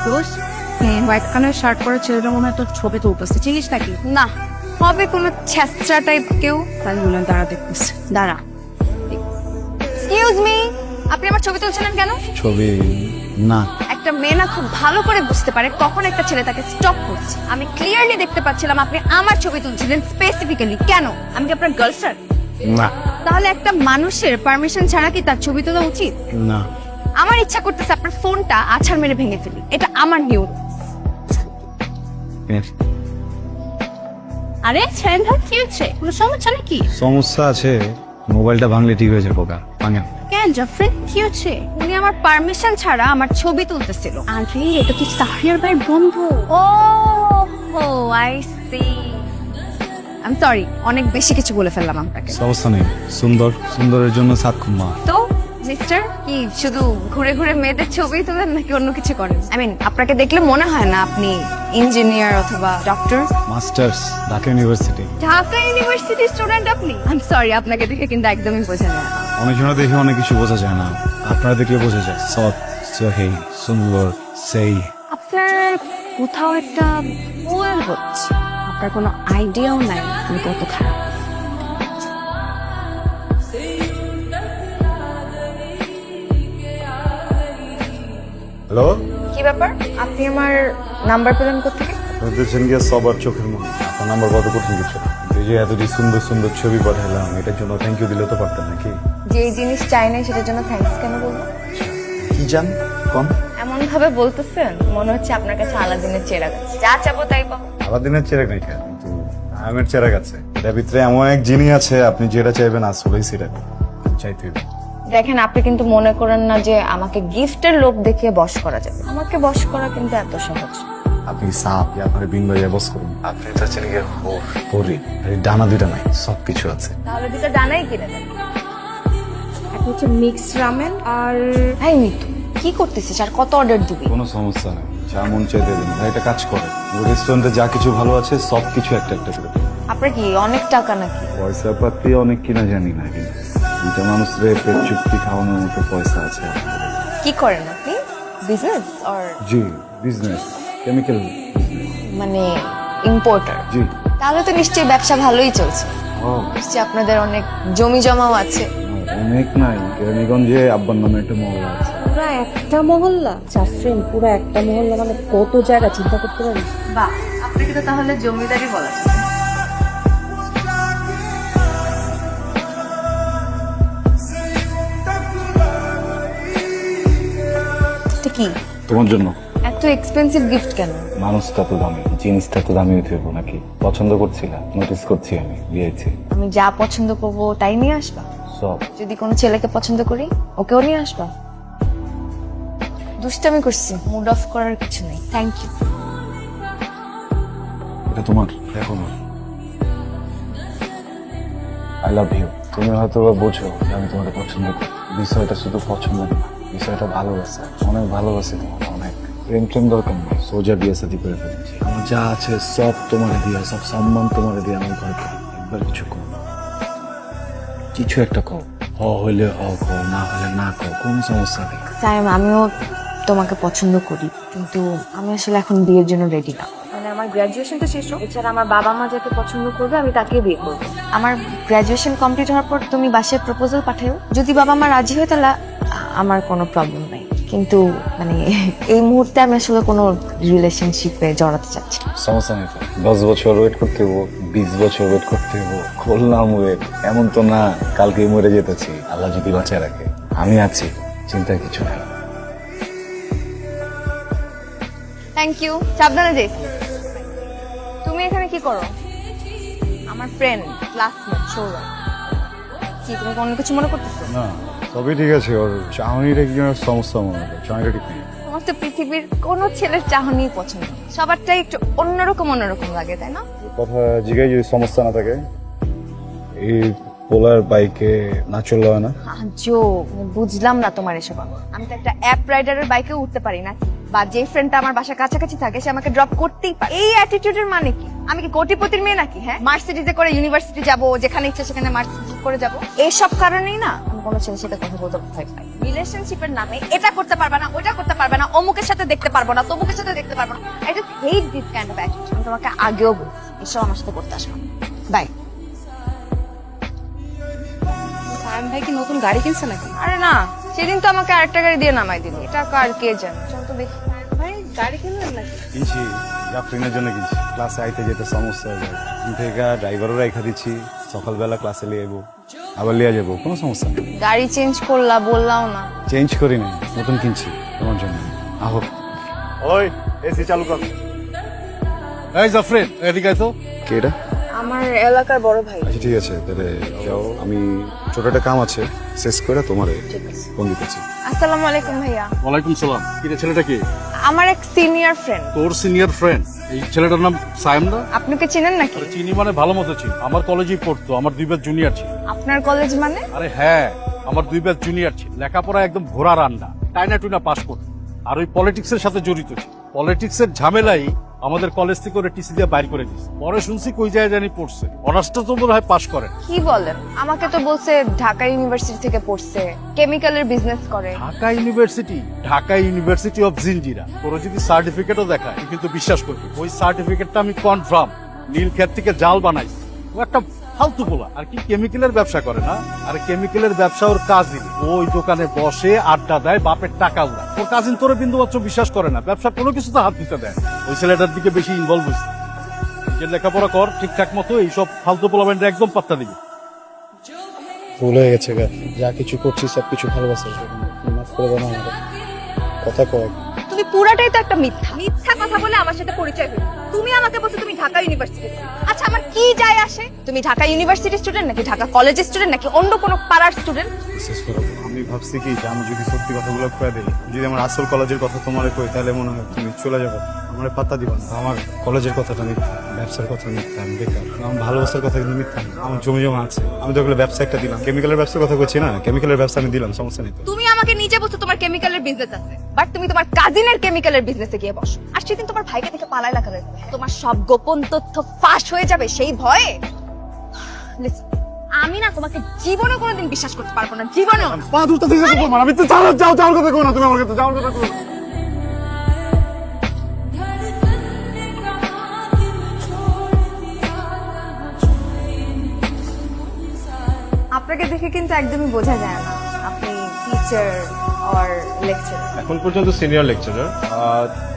দোষ white colour shirt পরে ছেলেটা মনে হয় তোর ছবি তুলতেছে, চিনিস নাকি? না, হবে কোনো ছেঁচড়া টাইপ কেউ। তাই বললাম দাঁড়া দেখতেছে, দাঁড়া। এক্সকিউজ মি, আপনি আমার ছবি তুলছিলেন কেন? ছবি না, একটা মেয়ে না খুব ভালো করে বুঝতে পারে কখন একটা ছেলে তাকে স্টপ করছে। আমি ক্লিয়ারলি দেখতে পাচ্ছিলাম আপনি আমার ছবি তুলছিলেন স্পেসিফিক্যালি। কেন? আমি কি আপনার গার্লফ্রেন্ড? না, তাহলে একটা মানুষের পারমিশন ছাড়া কি তার ছবি তোলা উচিত? না। আমার ইচ্ছা করতেছে আপনার ফোনটা আছাড় মেরে ভেঙে ফেলি। এটা আমার নিয়ম। আরে ছেলেটা কি হচ্ছে? কোনো সমস্যা নাকি? সমস্যা আছে, মোবাইলটা ভাঙলে ঠিক হয়ে যাবে। পোকা ভাঙে। কেন জাফরিন, কি হচ্ছে? উনি আমার পারমিশন ছাড়া আমার ছবি তুলতেছিল। আরে এটা কি সাহিয়ার ভাইয়ের বন্ধু? Oh I see. I am sorry, অনেক বেশি কিছু বলে ফেললাম আপনাকে। সমস্যা নেই, সুন্দর সুন্দরের জন্য সাত খুম্মা। তো মিস্টার কি শুধু ঘুরে ঘুরে মেয়েদের ছবি তোলেন নাকি অন্য কিছু করেন? আই মিন আপনাকে দেখলে মনে হয় না আপনি ইঞ্জিনিয়ার অথবা doctor. Masters, Dhaka university. Dhaka university student আপনি? আই এম সরি, আপনাকে দেখে কিন্তু একদমই বোঝা যায় না। অনেক সময় দেখে অনেক কিছু বোঝা যায় না, আপনারা দেখলে বোঝা যায়। সৎ, সহি, সুন্দর, সেই। আপনার কোথাও একটা ভুল হচ্ছে। আপনার কোনো আইডিয়াও নাই আমি কত খারাপ। হ্যালো, কি ব্যাপার? আপনি আমার নাম্বার পেলেন কোথেকে? আপনি দেখছেন গিয়ে সবার চোখের মনে। আপনার নাম্বার কত কঠিন কিছু না। এই যে এতটি সুন্দর সুন্দর ছবি পাঠাইলাম, এটার জন্য থ্যাংক ইউ দিলে তো পারতেন নাকি? যে জিনিস চাই না সেটার জন্য থ্যাঙ্কস কেন বলবো? কি জান কম? এমন ভাবে বলতেছেন মনে হচ্ছে আপনার কাছে আলাদিনের চেরাগ আছে। যা চাবো তাই পাবো। আলাদিনের চেরাগ নাই কেন, কিন্তু আমের চেরাগ আছে। এটার ভিতরে এমন এক জিনিস আছে, আপনি যেটা চাইবেন আসলেই সেটা চাইতে হবে। দেখেন, আপনি কিন্তু মনে করেন না যে আমাকে গিফটের লোভ দেখিয়ে বশ করা যাবে। আমাকে বশ করা কিন্তু এত সহজ না। আপনি সাপ, আপনার বিন ভাইয়া বস করুন। আপনি তো চাচ্ছেন গিয়ে হরি, ডানা দুইটা নাই, সবকিছু আছে। তাহলে দুটো ডানাই কিনে দেন। একটা হচ্ছে মিক্সড রামেন আর ভাই মিতু, কি করতেছিস আর কত অর্ডার দিবি? কোনো সমস্যা নেই, যা মন চাইতে দিন। ভাই একটা কাজ করে, ওই রেস্টুরেন্টে যা কিছু ভালো আছে সবকিছু একটা একটা করে দিন। আপনার কি অনেক টাকা নাকি? পয়সা পাতি অনেক কিনা জানি না, কিন্তু দুইটা মানুষরে পেট চুক্তি খাওয়ানোর মতো পয়সা আছে। কি করেন আপনি? Business or G, business, chemical মানে ইম্পোর্টার? জি। তাহলে তো নিশ্চয়ই ব্যবসা ভালোই চলছে। ও, নিশ্চয়ই আপনাদের অনেক জমি জমাও আছে। অনেক নাই, কেরানীগঞ্জে আব্বার নামে একটা মহল্লা আছে। পুরা একটা মহল্লা? জাফরিন, পুরা একটা মহল্লা মানে কত জায়গা চিন্তা করতে পারিস? বাহ, আপনাকে তো তাহলে জমিদারি বলা যায়। এটা কি? তোমার জন্য। এত এক্সপেন্সিভ গিফট কেন? মানুষটা তো দামি, জিনিসটা তো দামি হতে হবে নাকি? পছন্দ করছিলা, নোটিস করছি আমি, দিয়েছি আমি যা পছন্দ করবো তাই নিয়ে আসবা? সব। যদি কোনো ছেলেকে পছন্দ করি ওকেও নিয়ে আসবা? দুষ্টামি করছি, মুড অফ করার কিছু নেই। Thank you. এটা তোমার, দেখো না। I love you. তুমি হয়তো বা বোঝো যে আমি তোমাকে পছন্দ করি। বিষয়টা শুধু পছন্দ না, বিষয়টা ভালোবাসা। অনেক ভালোবাসি তোমার, অনেক। প্রেম প্রেম দরকার নেই, সোজা বিয়ে শাদী করে ফেলেছি। আমার যা আছে সব তোমার দিয়ে, সব সম্মান তোমার দিয়ে আমার ঘরকে। একবার কিছু কো, কিছু একটা কো। হ হইলে হ কো, না হলে না কো, কোনো সমস্যা নেই। সাইম, আমিও তোমাকে পছন্দ করি, কিন্তু আমি আসলে এখন বিয়ের জন্য রেডি না। মানে আমার গ্র্যাজুয়েশনটা শেষ হোক, এছাড়া আমার বাবা মা যাকে পছন্দ করবে আমি তাকে বিয়ে করবো। আমার গ্র্যাজুয়েশন কমপ্লিট হওয়ার পর তুমি বাসায় প্রপোজাল পাঠাও। যদি বাবা মা রাজি হয় তাহলে আমার কোনো প্রবলেম নাই, কিন্তু মানে এই মুহূর্তে আমি আসলে কোনো রিলেশনশিপে জড়াতে চাচ্ছি না। সমস্যা নেই তো, 10 বছর ওয়েট করতে হবো, 20 বছর ওয়েট করতে হবো, করলাম ওয়েট। এমন তো না কালকে মরে যেতেছি, আল্লাহ যদি বাঁচায় রাখে। আমি আছি, চিন্তার কিছু নাই। Thank you. সাবধানে যাইস। তুমি এখানে কি করো? আমার ফ্রেন্ড, ক্লাসমেট সৌরভ। কি তুমি অন্য কিছু মনে করতেছো? না, সবই ঠিক আছে। ওর চাহনিটা কি সমস্যা মনে হয়? চাহনিটা ঠিক নেই। তোমার তো পৃথিবীর কোনো ছেলের চাহনি পছন্দ না। সবারটাই একটু অন্যরকম অন্যরকম লাগে, তাই না? কথা জিগাই যদি সমস্যা না থাকে, এই পোলার বাইকে না চললে হয় না? জো, বুঝলাম না তোমার এসব। আমি তো একটা অ্যাপ রাইডারের বাইকে উঠতে পারি না, বা যে ফ্রেন্ডটা আমার বাসার কাছাকাছি থাকে সে আমাকে ড্রপ করতেই পারে। এই অ্যাটিটিউডের মানে কি? আমি কি কোটিপতির মেয়ে নাকি? হ্যাঁ, মার্সিডিজে করে ইউনিভার্সিটি যাব, যেখানে ইচ্ছা সেখানে মার্সিডিজ করে যাব। এইসব কারণেই না আমি কোনো ছেলের সাথে কথা বলতে ভয় পাই। রিলেশনশিপের নামে এটা করতে পারবে না, ওটা করতে পারবে না, অমুকের সাথে দেখতে পারবো না, তমুকের সাথে দেখতে পারবো না। I just hate this kind of attitude. আমি তোমাকে আগেও বলছি এসব আমার সাথে করতে আসবে না। বাই। সায়ন ভাই কি নতুন গাড়ি কিনছে নাকি? আরে না, সেদিন তো আমাকে আরেকটা গাড়ি দিয়ে নামাই দিল। এটা কার কে জানে? চল তো দেখি। ভাই গাড়ি কিনলেন নাকি? কিনছি জাফরিনের জন্য কিনছি। ক্লাসে আইতে যেতে সমস্যা হয়ে যায়, থেকে ড্রাইভারও রেখা দিচ্ছি। সকালবেলা ক্লাসে নিয়ে যাবো, আবার লিয়ে যাবো, কোনো সমস্যা নেই। গাড়ি চেঞ্জ করলা বললাও না। চেঞ্জ করি নাই, নতুন কিনছি তোমার জন্য। আহো, ওই এসি চালু কর। এই জাফরিন এদিকে আয় তো। কে এটা? আমার এলাকার বড় ভাই। আচ্ছা ঠিক আছে, তাহলে যাও, আমি ছোট একটা কাম আছে শেষ করে তোমারে ফোন দিতেছি। আসসালামু আলাইকুম ভাইয়া। ওয়ালাইকুম সালাম। কি রে ছেলেটা কি? আমার এক সিনিয়র ফ্রেন্ড। তোর সিনিয়র ফ্রেন্ড? এই ছেলেটার নাম সায়েম না? আপনি কি চেনেন নাকি? আরে চিনি মানে ভালো মতো চিনি, আমার কলেজেই পড়তো, আমার 2 ব্যাচ জুনিয়র ছিল। আপনার কলেজ মানে? আরে হ্যাঁ, আমার 2 ব্যাচ জুনিয়র ছিল। লেখাপড়া একদম ঘোড়া রান্না, টাইনা টুইনা পাস করতো। আর ওই পলিটিক্স এর সাথে জড়িত ছিল। পলিটিক্স এর ঝামেলাই আমাদের কলেজ থেকে ওরা টিসি দিয়ে বাইর করে দিয়েছে। পরে শুনছি কই যায় জানি পড়ছে, অনার্সটা তো মনে হয় পাস করে। কি বলেন? আমাকে তো বলছে ঢাকা ইউনিভার্সিটি থেকে পড়ছে, কেমিক্যালের বিজনেস করে। Dhaka university? Dhaka university of Jinjira. তোর যদি সার্টিফিকেটও দেখায় তুই কিন্তু বিশ্বাস করবি ওই সার্টিফিকেটটা আমি কনফার্ম নীলক্ষেত থেকে জাল বানাইছি। ও একটা ফালতু বলা। আর কি কেমিক্যালের ব্যবসা করে না? আর কেমিক্যালের ব্যবসা ওর কাজিন। ওই দোকানে বসে আড্ডা দেয়, বাপের টাকা উড়ায়। ওর কাজিন তোর বিন্দু মাত্র বিশ্বাস করে না, ব্যবসা কোনো কিছুতে হাত দিতে দেয় না। ওই ছেলেটার দিকে বেশি ইনভলভ হয়েছে। যে লেখাপড়া কর ঠিকঠাক মতো, এইসব ফালতু পোলামেন্টে একদম পাত্তা দিবি। ভুল হয়ে গেছে গা, যা কিছু করছি সব কিছু ভালোবাসার জন্য। মাফ করে দাও না আমাকে। কথা কয় তুমি পুরাটাই তো একটা মিথ্যা মিথ্যা কথা বলে আমার সাথে পরিচয় হয়েছে। তুমি আমাকে বলছো তুমি ঢাকা ইউনিভার্সিটি। আচ্ছা আমার কি যায় আসে? তুমি ঢাকা ইউনিভার্সিটি স্টুডেন্ট নাকি ঢাকা কলেজের স্টুডেন্ট নাকি অন্য কোনো পাড়ার স্টুডেন্ট? বিশেষ করে আমি ভাবছি কি যে আমি যদি সত্যি কথাগুলো কয়ে দিই, যদি আমার আসল কলেজের কথা তোমার কই, তাহলে মনে হয় তুমি চলে যাবে, আমার পাত্তা দিবা না। আমার কলেজের কথাটা মিথ্যা, ব্যবসার কথা মিথ্যা, আমি বেকার। আমার ভালোবাসার কথা কিন্তু মিথ্যা না। আমার জমি জমা আছে, আমি তো ওগুলো ব্যবসা একটা দিলাম। কেমিক্যালের ব্যবসার কথা বলছি না, কেমিক্যালের ব্যবসা আমি দিলাম, সমস্যা নেই তো। তুমি আমাকে নিজে বলছো তোমার কেমিক্যালের বিজনেস আছে, বাট তুমি তোমার কাজিনের কেমিক্যালের বিজনেসে গিয়ে বসো। আর সেদিন তোমার ভাইকে দেখে পালাই লাগালে তোমার সব গোপন তথ্য ফাঁস হয়ে যাবে সেই ভয়ে। Listen, আমি না তোমাকে জীবনে কোনোদিন বিশ্বাস করতে পারবো না, জীবনেও না। পা দুটো থেকে আমি তো যাও যাও যাওয়ার কথা কই না, তুমি আমার কাছে যাওয়ার কথা কই। আপনাকে দেখে কিন্তু একদমই বোঝা যায় না আপনি টিচার অর লেকচারার। এখন পর্যন্ত সিনিয়র লেকচারার,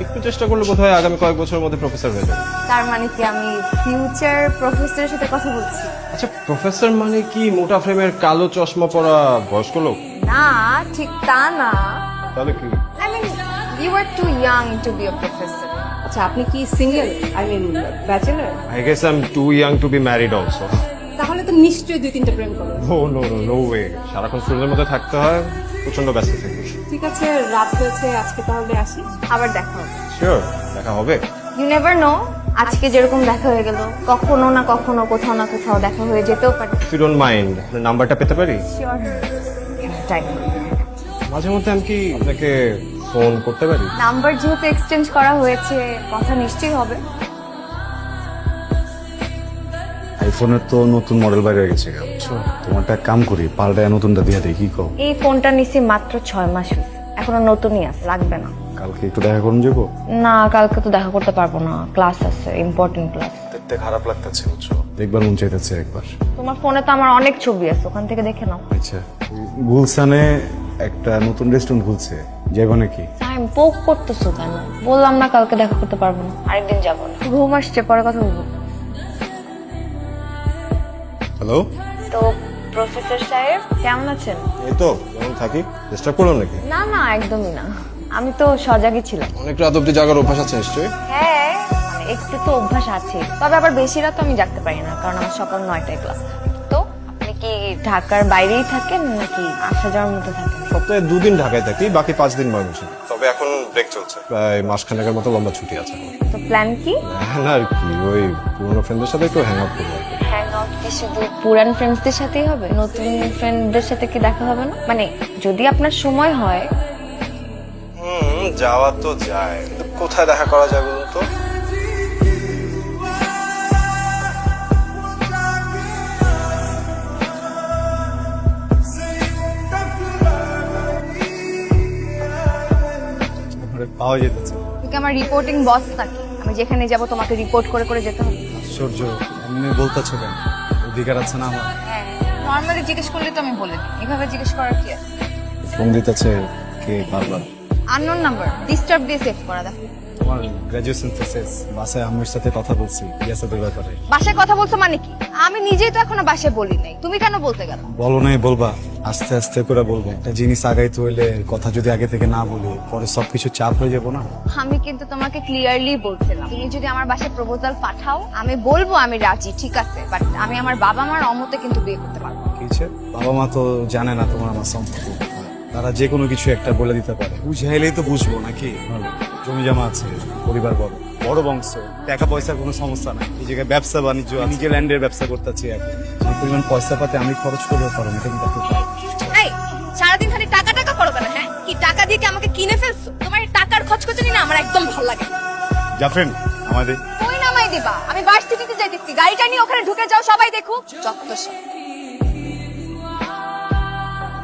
একটু চেষ্টা করলে বোধহয় আগামী কয়েক বছরের মধ্যে প্রফেসর হয়ে যাবে। তার মানে কি আমি ফিউচার প্রফেসরের সাথে কথা বলছি? আচ্ছা, প্রফেসর মানে কি মোটা ফ্রেমের কালো চশমা পরা বয়স্ক লোক? না, ঠিক তা না। তাহলে কি? I mean you are too young to be a professor. আচ্ছা আপনি কি single, I mean bachelor? I guess I am too young to be married also. তাহলে তো নিশ্চয়ই 2-3টা প্রেম করো। No no no no way, সারাক্ষণ স্টুডেন্টের মধ্যে থাকতে হয়, প্রচন্ড ব্যস্ত থাকি। ঠিক আছে, রাত হয়েছে, আজকে তাহলে আসি। আবার দেখা হবে। শিওর, দেখা হবে। ইউ নেভার নো, আজকে যেরকম দেখা হয়ে গেল কখনো না কখনো কোথাও না কোথাও দেখা হয়ে যেতেও পারে। ইফ ইউ ডোন্ট মাইন্ড, আপনার নাম্বারটা পেতে পারি? Sure, time. মাঝে মধ্যে আমি কি আপনাকে ফোন করতে পারি? নাম্বার যেহেতু এক্সচেঞ্জ করা হয়েছে কথা নিশ্চয়ই হবে। আইফোনের তো নতুন মডেল বাইরে গেছে, বুঝছো? তোমারটা এক কাম করি, পাল্টায় নতুনটা দিয়ে দেই, কি কও? এই ফোনটা নিছি মাত্র 6 মাস হয়েছে, এখনো নতুনই আছে, লাগবে না। কালকে একটু দেখা করুন যাবো? না, কালকে তো দেখা করতে পারবো না, ক্লাস আছে, ইম্পর্টেন্ট ক্লাস। দেখতে খারাপ লাগতেছে, বুঝছো? দেখবার মন চাইতেছে একবার। তোমার ফোনে তো আমার অনেক ছবি আছে, ওখান থেকে দেখে নাও। আচ্ছা, গুলশানে একটা নতুন রেস্টুরেন্ট খুলছে, যাইবা নাকি? টাইম পোক করতেছো কেন? বললাম না কালকে দেখা করতে পারবো না, আরেকদিন যাবো না, ঘুম আসছে, পরে কথা বলবো। হ্যালো, তো প্রফেসর সাহেব কেমন আছেন? এই তো যেমন থাকি। ডিস্টার্ব করলাম নাকি? না না, একদমই না, আমি তো সজাগই ছিলাম। অনেক রাত অব্দি জাগার অভ্যাস আছে নিশ্চয়ই? হ্যাঁ, মানে একটু তো অভ্যাস আছে, তবে আবার বেশি রাত আমি জাগতে পারি না, কারণ আমার সকাল 9টায় ক্লাস থাকে। তো আপনি কি ঢাকার বাইরেই থাকেন নাকি আসা যাওয়ার মতো থাকেন? সপ্তাহে 2 দিন ঢাকায় থাকি, বাকি 5 দিন ময়মনসিংহ। তবে এখন ব্রেক চলছে, প্রায় মাসখানেকের মতো লম্বা ছুটি আছে আমার। তো প্ল্যান কি? না আর কি, ওই পুরোনো ফ্রেন্ডদের সাথে একটু হ্যাং আউট করবো আর কি। হ্যাং আউট কি শুধু পুরান ফ্রেন্ডসদের সাথেই হবে? নতুন ফ্রেন্ডদের সাথে কি দেখা হবে না? মানে যদি আপনার সময় হয়। যাওয়া তো যায়, কিন্তু কোথায় দেখা করা যায় বলুন তো? আমার পাওয়া যেতেছে। তুমি আমার রিপোর্টিং বস নাকি? আমি যেখানে যাব তোমাকে রিপোর্ট করে করে যেতে হবে? আশ্চর্য, এমনি বলতেছো কেন? অধিকার আছে না আমার? হ্যাঁ, নর্মালি জিজ্ঞেস করলে তো আমি বলে দিই, এভাবে জিজ্ঞেস করার কি আছে? ফোন দিতেছে কে বারবার? আননোন নাম্বার, ডিস্টার্ব দিয়ে সেভ করা দেখো। তোমার গ্রাজুয়েশন থেসিস, বাসায় আম্মুর সাথে কথা বলছি ইয়াসাদের ব্যাপারে। বাসায় কথা বলছো মানে কি? আমি নিজেই তো এখনো বাসায় বলি নাই, তুমি কেন বলতে গেল? বলো নাই বলবা, আস্তে আস্তে করে বলবো। একটা জিনিস আগাইতে হইলে কথা যদি আগে থেকে না বলি পরে সবকিছু চাপ হয়ে যাবো না। আমি কিন্তু তোমাকে ক্লিয়ারলি বলছিলাম, তুমি যদি আমার বাসায় প্রপোজাল পাঠাও আমি বলবো আমি রাজি, ঠিক আছে, বাট আমি আমার বাবা মার অমতে কিন্তু বিয়ে করতে পারবো না। কি হচ্ছে? বাবা মা তো জানে না তোমার আমার সম্পর্কে, তারা যে কোনো কিছু একটা বলে দিতে পারে, বুঝাইলেই তো বুঝবো নাকি? জমি জমা আছে, পরিবার বড়, বড় বংশ, টাকা পয়সার কোনো সমস্যা নাই। এই জায়গায় ব্যবসা বাণিজ্য, নিজে ল্যান্ডের ব্যবসা করতেছি এখন। যে পরিমাণ পয়সা পাতে আমি খরচ করতে পারবো এটা কিন্তু একটা উপায়। এই সারাদিন খালি টাকা টাকা করো কেন? হ্যাঁ, কি টাকা দিয়ে কি আমাকে কিনে ফেলছো? তোমার এই টাকার খচখচানি না আমার একদম ভালো লাগে না। জাফরিন আমাদের কই নামাই দিবা? আমি ভার্সিটিতে যাইতেছি, গাড়িটা নিয়ে ওখানে ঢুকে যাও, সবাই দেখুক। যত্তসব।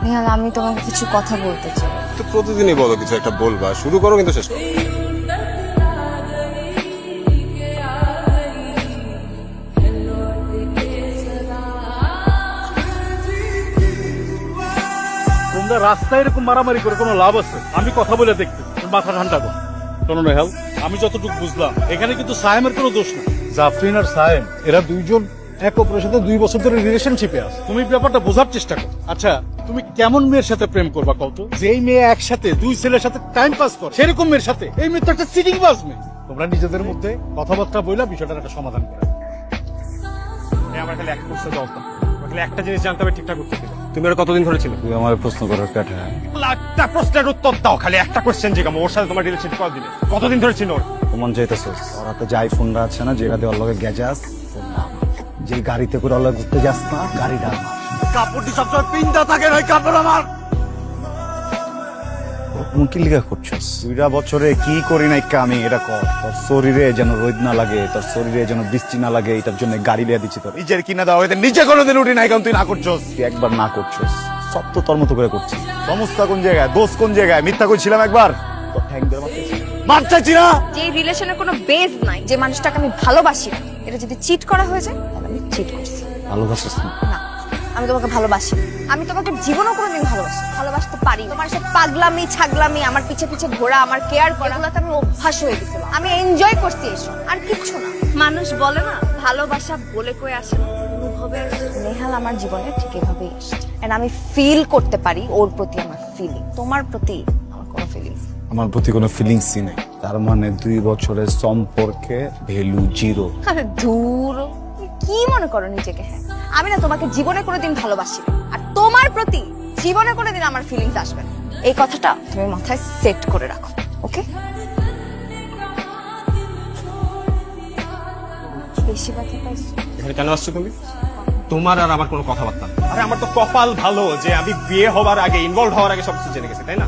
নেহাল, আমি তোমাকে কিছু কথা বলতে চাই। তো প্রতিদিনই বলো কিছু একটা বলবা, শুরু করো কিন্তু শেষ করো। তোমরা রাস্তায় এরকম মারামারি করে কোনো লাভ আছে? আমি কথা বলে দেখতে, মাথা ঠান্ডা কর। শোনো নেহাল, আমি যতটুকু বুঝলাম এখানে কিন্তু সায়েমের কোনো দোষ না। জাফরিন আর সায়েম এরা দুইজন এক অপরের সাথে 2 বছর ধরে রিলেশনশিপে আছে। তুমি ব্যাপারটা বোঝার চেষ্টা করো। আচ্ছা, তুমি কেমন মেয়ের সাথে প্রেম করবা কত? যেই মেয়ে একসাথে 2 ছেলের সাথে টাইম পাস করে সেরকম মেয়ের সাথে? এই মেয়ে তো একটা চিটিং বাজ মেয়ে। তোমরা নিজেদের মধ্যে কথাবার্তা বইলা বিষয়টার একটা সমাধান করে। আমার খালি এক প্রশ্ন জবাব দাও। আমার খালি একটা জিনিস জানতে হবে ঠিকঠাক উত্তর দিবে। তুমি আর কতদিন ধরে ছিল? তুই আমার প্রশ্ন করার কাঠা। একটা প্রশ্নের উত্তর দাও, খালি একটা কোশ্চেন জিজ্ঞাসা। ওর সাথে তোমার রিলেশন কতদিন কতদিন ধরে ছিল? ওর প্রমাণ চাইতেছিস? ওর হাতে যে আইফোনটা আছে না, যেটা দিয়ে ওর লগে গেজাস, যে গাড়িতে করে ওর লগে ঘুরতে যাস না, গাড়িটা আমার। কাপড়টি সবসময় পিন্দা থাকে না, কাপড় আমার। তুমি কি লিখা করছিস? 2 বছরে কি করি নাই আমি, এটা কর। তোর শরীরে যেন রোদ না লাগে, তোর শরীরে যেন বৃষ্টি না লাগে, এটার জন্য গাড়ি লিয়া দিচ্ছি তোর। নিজের কিনা দাও, এতে নিজে কোনোদিন উঠি নাই, কারণ তুই না করছস। তুই একবার না করছিস, সব তো তোর মতো করে করছিস। সমস্যা কোন জায়গায়, দোষ কোন জায়গায়? মিথ্যা কইছিলাম একবার, তোর ঠ্যাং ধরে মারতেছিস। মারতেছি না। যে রিলেশনের কোনো বেস নাই, যে মানুষটাকে আমি ভালোবাসি না, এটা যদি চিট করা হয়ে যায় তাহলে আমি চিট করছি। ভালোবাসিস না? না, আমি তোমাকে ভালোবাসি। আমি তোমাকে জীবনও কোনোদিন ভালোবাসতে পারি। তোমার সব পাগলামি ছাগলামি, আমার পিছে পিছে ঘোরা, আমার কেয়ার করা, এগুলোতে আমি অভ্যাস হয়ে গেছিল। আমি এনজয় করছি এসব, আর কিচ্ছু না। মানুষ বলে না ভালোবাসা বলে কয়ে আসে না, অনুভবে আসে। নেহাল আমার জীবনে ঠিক এভাবেই এসেছে, এন্ড আমি ফিল করতে পারি ওর প্রতি আমার ফিলিং। তোমার প্রতি আমার কোনো ফিলিংস। আমার প্রতি কোনো ফিলিংসই নেই। তার মানে 2 বছরের সম্পর্কে ভ্যালু 0। আরে দূর, তুমি কি মনে করো নিজেকে? হ্যাঁ, আমি না তোমাকে জীবনে কোনোদিন ভালোবাসি না, আর তোমার প্রতি জীবনে কোনোদিন আমার ফিলিংস আসবে না। এই কথাটা তুমি মাথায় সেট করে রাখো, ওকে? বেশি ব্যথা পাইছো? এখানে কেন আসছো তুমি? তোমার আর আমার কোনো কথাবার্তা নেই। আরে আমার তো কপাল ভালো যে আমি বিয়ে হওয়ার আগে, ইনভলভ হওয়ার আগে সবকিছু জেনে গেছি, তাই না?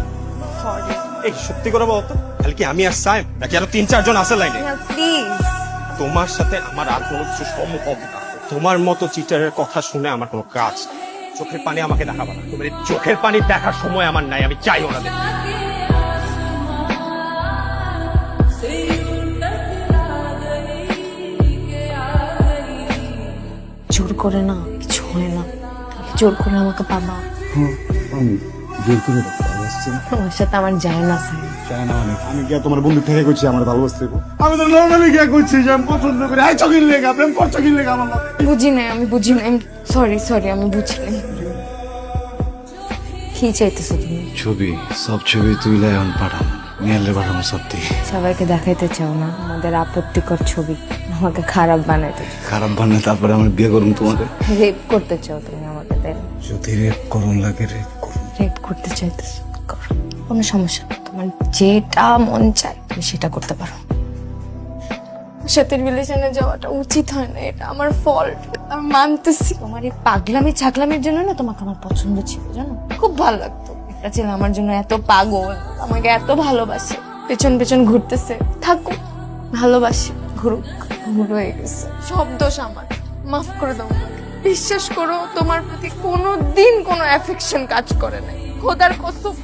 সরি। এই সত্যি করে বলতো, তাহলে কি আমি আর সাইম নাকি আরো 3-4 জন আছে লাইনে? প্লিজ। তোমার সাথে আমার আর কোনো কিছু সম্পর্ক না। তোমার মতো চিটারের কথা শুনে আমার কোনো কাজ নেই। চোখের পানি আমাকে দেখাবা না। তোমার এই চোখের পানি দেখার সময় আমার নাই, আমি চাই ওরা দেখতে। জোর করে না কিছু হয় না, জোর করে আমাকে পাবা। আমি জোর করে ভালোবাসছি না। তোমার সাথে আমার যায় না স্যার। চাই না মানে আমি গিয়া তোমার বন্ধু থেকে করছি আমার ভালোবাসতে। আমি তো নর্মালি গিয়ে করছি যে আমি পছন্দ করি। আই চকির লেগা প্রেম করছো কি লেগা আমার লগে? বুঝি নাই, আমি বুঝি নাই। সরি, আমি বুঝি নাই। কি চাইতেছো তুমি? ছবি, সব ছবি তুইলে এখন পাঠাম, মেয়েলে পাঠাবো সব দিকে। সবাইকে দেখাইতে চাও না আমাদের আপত্তিকর ছবি, আমাকে খারাপ বানাইতে চাও, খারাপ বানালে তারপরে আমি বিয়ে করুন তোমাকে। রেপ করতে চাও তুমি আমাকে, তাই না? যদি রেপ করুন লাগে রেপ করুন। রেপ করতে চাইতেছো, করো, কোনো সমস্যা না। তোমার যেটা মন চায় তুমি সেটা করতে পারো। সাথে রিলেশনে যাওয়াটা উচিত হয় না, এটা আমার ফল্ট, আমি মানতেছি। তোমার এই পাগলামি ছাগলামির জন্য না তোমাকে আমার পছন্দ ছিল, জানো? খুব ভালো লাগতো। একটা ছেলে আমার জন্য এত পাগল, আমাকে এত ভালোবাসে, পেছন পেছন ঘুরতেছে। থাকুক, ভালোবাসি, ঘুরুক। ভুল হয়ে গেছে, সব দোষ আমার, মাফ করে দাও আমাকে। বিশ্বাস করো তোমার প্রতি কোনোদিন কোনো অ্যাফেকশন কাজ করে নাই, খোদার কসম।